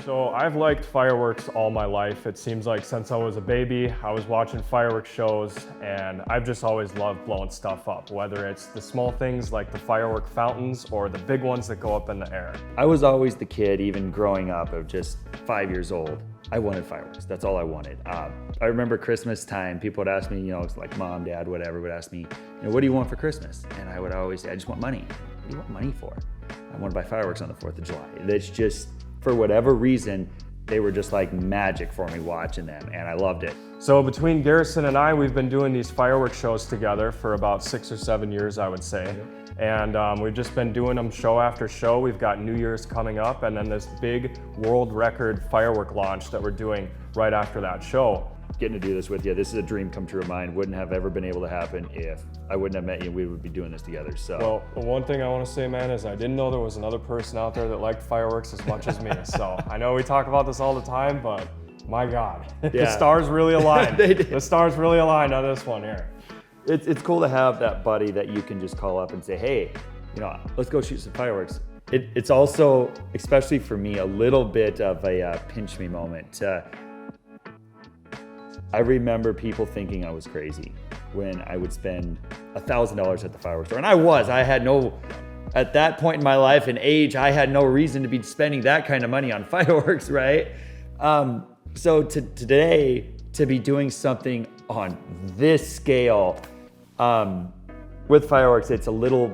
So I've liked fireworks all my life. It seems like since I was a baby, I was watching fireworks shows, and I've just always loved blowing stuff up, whether it's the small things like the firework fountains or the big ones that go up in the air. I was always the kid, even growing up, of just 5 years old. I wanted fireworks. That's all I wanted. I remember Christmas time, people would ask me, you know, it's like mom, dad, whatever, would ask me, you know, what do you want for Christmas? And I would always say, I just want money. What do you want money for? I want to buy fireworks on the 4th of July. That's just, for whatever reason, they were just like magic for me watching them, and I loved it. So between Garisson and I, we've been doing these fireworks shows together for about 6 or 7 years, I would say. And we've just been doing them show after show. We've got New Year's coming up, and then this big world record firework launch that we're doing right after that show. Getting to do this with you, this is a dream come true of mine. Wouldn't have ever been able to happen if I wouldn't have met you. We would be doing this together. So, well, one thing I want to say, man, is I didn't know there was another person out there that liked fireworks as much as me. So I know we talk about this all the time, but my God, the stars really aligned. The stars really aligned on this one here. It's cool to have that buddy that you can just call up and say, hey, you know, let's go shoot some fireworks. It's also, especially for me, a little bit of a pinch me moment. I remember people thinking I was crazy when I would spend $1,000 at the fireworks store. And I had no, at that point in my life and age, I had no reason to be spending that kind of money on fireworks, right? So today, to be doing something on this scale with fireworks, it's a little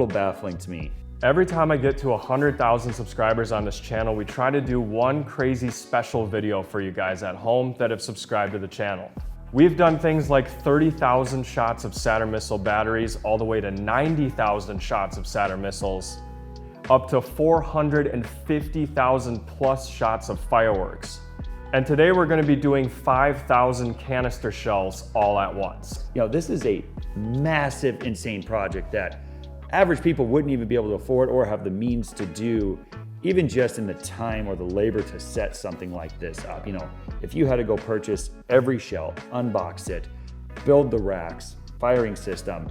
baffling to me. Every time I get to 100,000 subscribers on this channel, we try to do one crazy special video for you guys at home that have subscribed to the channel. We've done things like 30,000 shots of Saturn missile batteries, all the way to 90,000 shots of Saturn missiles, up to 450,000 plus shots of fireworks. And today we're gonna be doing 5,000 canister shells all at once. You know, this is a massive, insane project that average people wouldn't even be able to afford or have the means to do, even just in the time or the labor to set something like this up. You know, if you had to go purchase every shell, unbox it, build the racks, firing system,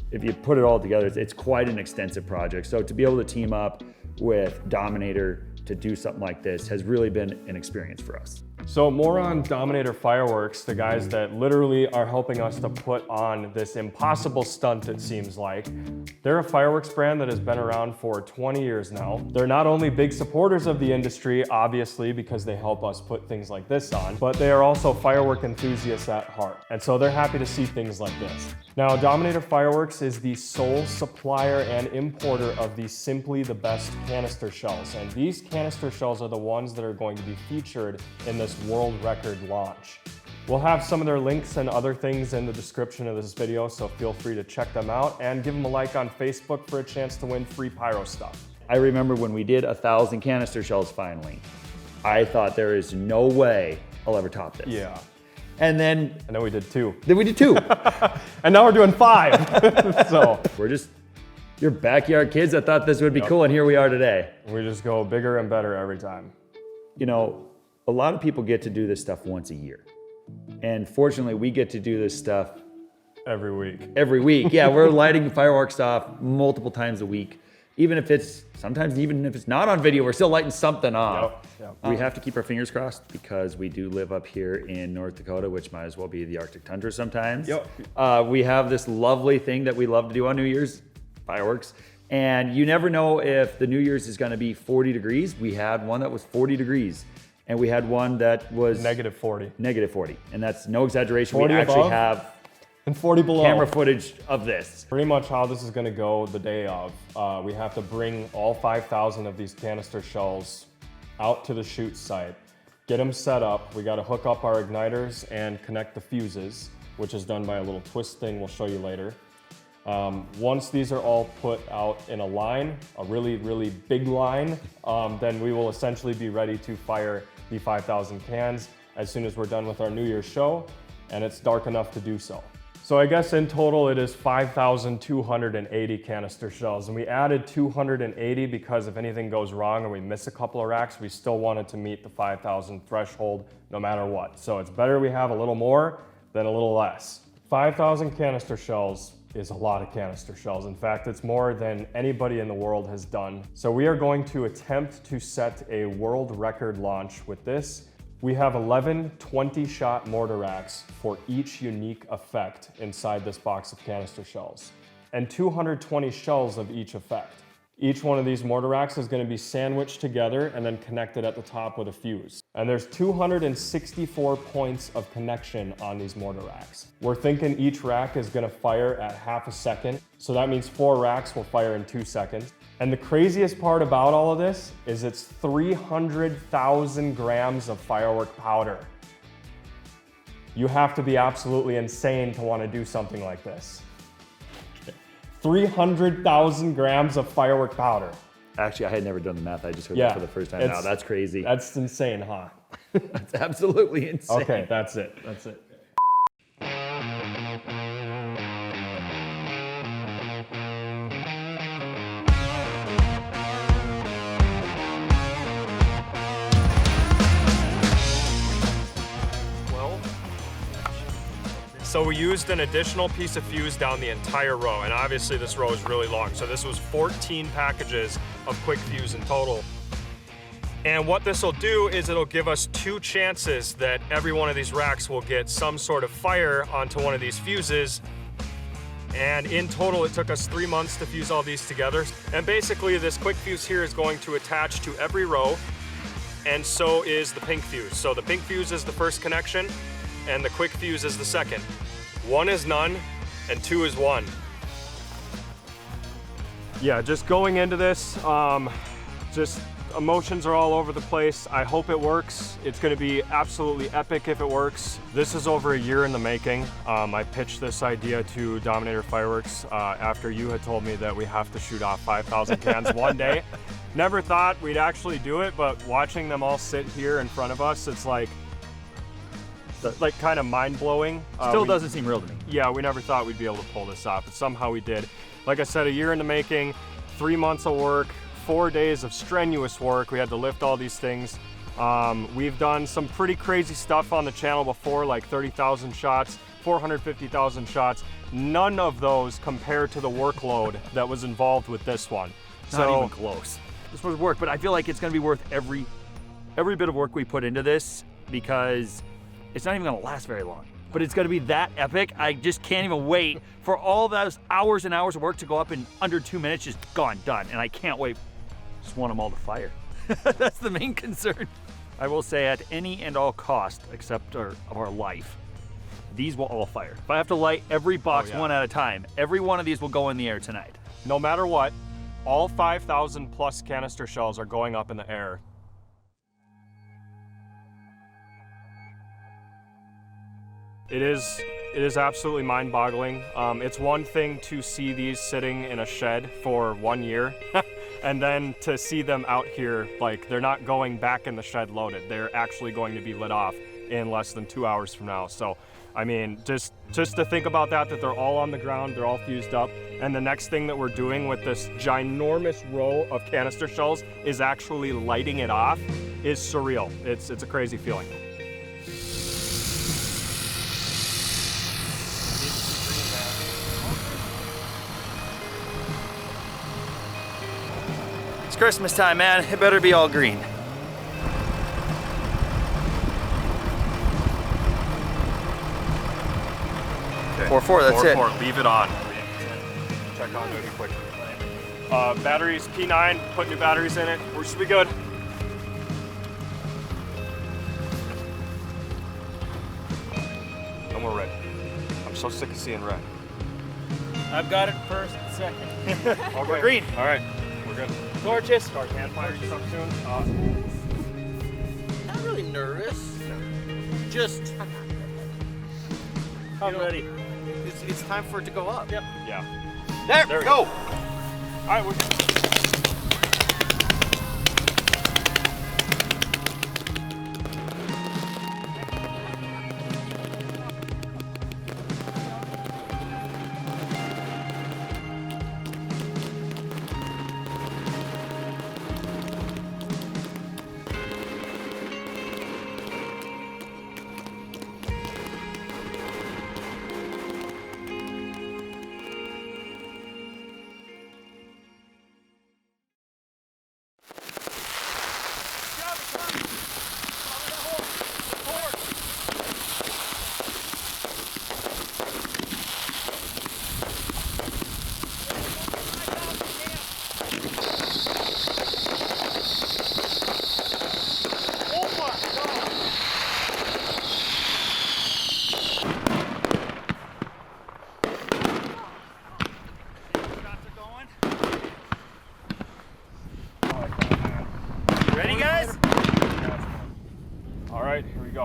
if you put it all together, it's quite an extensive project. So to be able to team up with Dominator to do something like this has really been an experience for us. So more on Dominator Fireworks, the guys that literally are helping us to put on this impossible stunt, it seems like. They're a fireworks brand that has been around for 20 years now. They're not only big supporters of the industry, obviously, because they help us put things like this on, but they are also firework enthusiasts at heart. And so they're happy to see things like this. Now, Dominator Fireworks is the sole supplier and importer of the Simply the Best canister shells. And these canister shells are the ones that are going to be featured in this world record launch. We'll have some of their links and other things in the description of this video, so feel free to check them out and give them a like on Facebook for a chance to win free pyro stuff. I remember when we did 1,000 canister shells finally, I thought there is no way I'll ever top this. Yeah. And then we did 2. Then we did 2. And now we're doing 5. So we're just your backyard kids that thought this would be cool, and here we are today. We just go bigger and better every time. You know, a lot of people get to do this stuff once a year. And fortunately, we get to do this stuff every week. Every week, yeah. We're lighting fireworks off multiple times a week. Even if it's not on video, we're still lighting something off. Yep. We have to keep our fingers crossed because we do live up here in North Dakota, which might as well be the Arctic tundra sometimes. Yep. We have this lovely thing that we love to do on New Year's, fireworks. And you never know if the New Year's is gonna be 40 degrees. We had one that was 40 degrees. And we had one that was -40. -40. And that's no exaggeration. 40 we actually above have and 40 below. Camera footage of this. Pretty much how this is gonna go the day of. We have to bring all 5,000 of these canister shells out to the shoot site, get them set up. We gotta hook up our igniters and connect the fuses, which is done by a little twist thing we'll show you later. Once these are all put out in a line, a really, really big line, then we will essentially be ready to fire the 5,000 cans as soon as we're done with our New Year's show, and it's dark enough to do so. So I guess in total it is 5,280 canister shells, and we added 280 because if anything goes wrong or we miss a couple of racks, we still wanted to meet the 5,000 threshold no matter what. So it's better we have a little more than a little less. 5,000 canister shells, is a lot of canister shells. In fact, it's more than anybody in the world has done. So we are going to attempt to set a world record launch with this. We have 11 20-shot mortar racks for each unique effect inside this box of canister shells, and 220 shells of each effect. Each one of these mortar racks is going to be sandwiched together and then connected at the top with a fuse. And there's 264 points of connection on these mortar racks. We're thinking each rack is going to fire at half a second, so that means 4 racks will fire in 2 seconds. And the craziest part about all of this is it's 300,000 grams of firework powder. You have to be absolutely insane to want to do something like this. 300,000 grams of firework powder. Actually, I had never done the math. I just heard that for the first time now. That's crazy. That's insane, huh? That's absolutely insane. Okay, that's it. That's it. So we used an additional piece of fuse down the entire row, and obviously this row is really long. So this was 14 packages of quick fuse in total. And what this will do is it'll give us 2 chances that every one of these racks will get some sort of fire onto one of these fuses. And in total, it took us 3 months to fuse all these together. And basically this quick fuse here is going to attach to every row, and so is the pink fuse. So the pink fuse is the first connection, and the quick fuse is the second. 1 is none, and 2 is 1. Yeah, just going into this, just emotions are all over the place. I hope it works. It's gonna be absolutely epic if it works. This is over a year in the making. I pitched this idea to Dominator Fireworks after you had told me that we have to shoot off 5,000 cans one day. Never thought we'd actually do it, but watching them all sit here in front of us, it's like kind of mind-blowing. Still doesn't seem real to me. Yeah, we never thought we'd be able to pull this off, but somehow we did. Like I said, a year in the making, 3 months of work, 4 days of strenuous work. We had to lift all these things. We've done some pretty crazy stuff on the channel before, like 30,000 shots, 450,000 shots. None of those compare to the workload that was involved with this one. Not even close. This was work, but I feel like it's gonna be worth every bit of work we put into this, because it's not even gonna last very long, but it's gonna be that epic. I just can't even wait for all those hours and hours of work to go up in under 2 minutes, just gone, done. And I can't wait. Just want them all to fire. That's the main concern. I will say at any and all cost, except of our life, these will all fire. If I have to light every box one at a time, every one of these will go in the air tonight. No matter what, all 5,000 plus canister shells are going up in the air. It is absolutely mind-boggling. It's one thing to see these sitting in a shed for 1 year, and then to see them out here, like they're not going back in the shed loaded. They're actually going to be lit off in less than 2 hours from now. So, I mean, just to think about that they're all on the ground, they're all fused up, and the next thing that we're doing with this ginormous row of canister shells is actually lighting it off is surreal. It's a crazy feeling. It's Christmas time, man. It better be all green. Okay. 4-4, that's it. 4-4, leave it on. Check on it quick. Batteries, P9, put new batteries in it. We should be good. And we're ready. I'm so sick of seeing red. I've got it first, second. Okay. Green. All right, we're good. Torches. Start hand fire stuff soon. Not really nervous. Just. I'm ready. It's time for it to go up. Yep. Yeah. There we go. All right, we're good.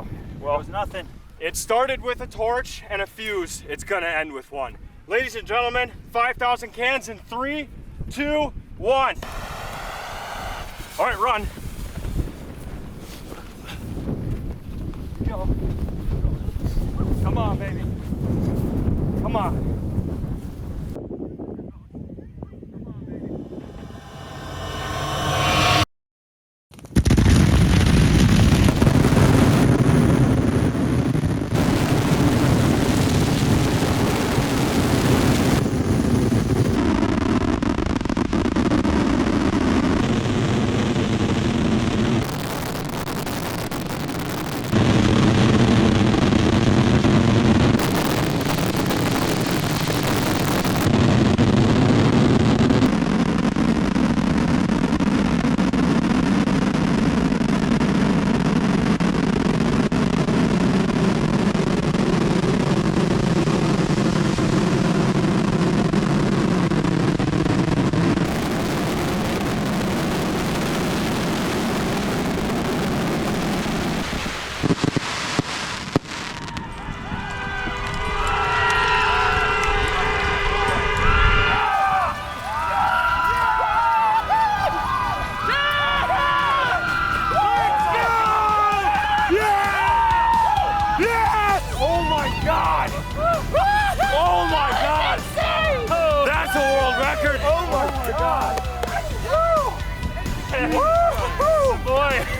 go. Well, It was nothing. it started with a torch and a fuse. It's gonna end with one. Ladies and gentlemen, 5,000 cans in 3, 2, 1. All right, run. Go. Come on, baby. Come on.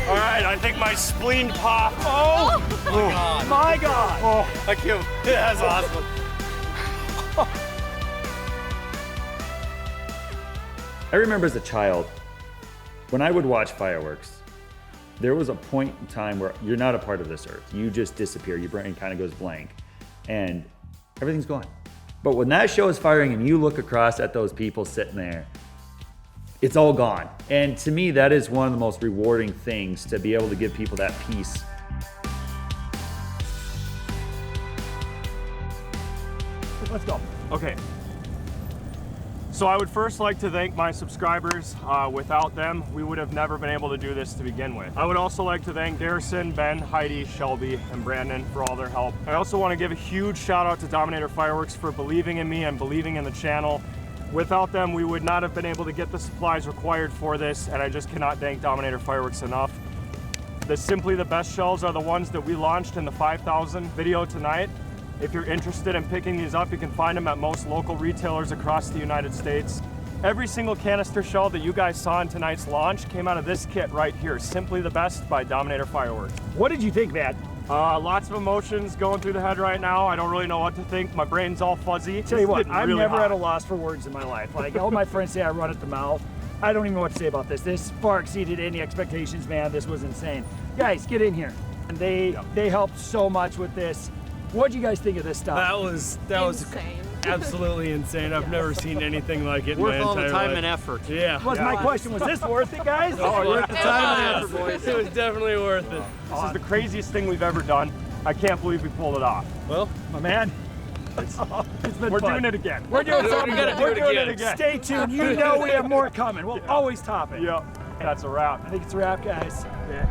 All right, I think my spleen popped. Oh my God. Oh, I can't. That's awesome. I remember as a child, when I would watch fireworks, there was a point in time where you're not a part of this earth. You just disappear. Your brain kind of goes blank and everything's gone. But when that show is firing and you look across at those people sitting there, it's all gone. And to me, that is one of the most rewarding things, to be able to give people that peace. Let's go. Okay. So I would first like to thank my subscribers. Without them, we would have never been able to do this to begin with. I would also like to thank Garisson, Ben, Heidi, Shelby, and Brandon for all their help. I also want to give a huge shout out to Dominator Fireworks for believing in me and believing in the channel. Without them, we would not have been able to get the supplies required for this, and I just cannot thank Dominator Fireworks enough. Simply the best shells are the ones that we launched in the 5,000 video tonight. If you're interested in picking these up, you can find them at most local retailers across the United States. Every single canister shell that you guys saw in tonight's launch came out of this kit right here, Simply the Best by Dominator Fireworks. What did you think, man? Lots of emotions going through the head right now. I don't really know what to think. My brain's all fuzzy. Tell you what, I'm really never hot. at a loss for words in my life. Like, all my friends say I run at the mouth. I don't even know what to say about this. This far exceeded any expectations, man. This was insane. Guys, get in here. And they helped so much with this. What'd you guys think of this stuff? That was Insane. absolutely insane. I've never seen anything like it in Worth my all the entire time life. and effort. Yeah. Was my question, was this worth it, guys? Worth the time and effort, boys. It was definitely worth it. This is the craziest thing we've ever done. I can't believe we pulled it off. Well, my man, it's been We're fun. doing it again. We're doing something. gotta do We're it doing again. it again. Stay tuned. You know we have more coming. We'll always top it. Yep, that's a wrap. I think it's a wrap, guys. Yeah.